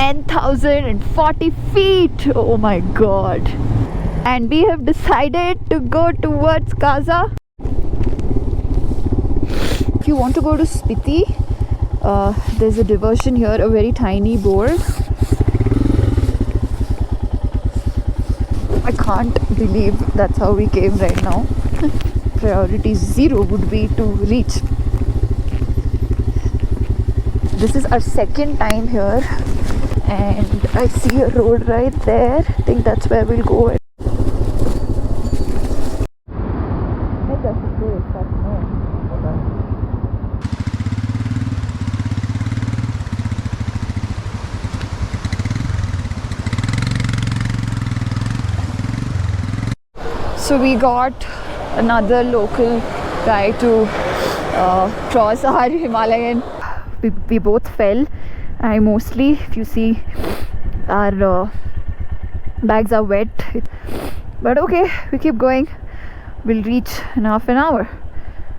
10,040 feet. Oh my god. And we have decided to go towards Kaza. If you want to go to Spiti, there's a diversion here, a very tiny board. I can't believe that's how we came right now. Priority 0 would be to reach. This is our second time here, and I see a road right there. I think that's where we'll go. So we got another local guy to cross our Himalayan. We both fell. I mostly, if you see, our bags are wet. But okay, we keep going. We'll reach in half an hour.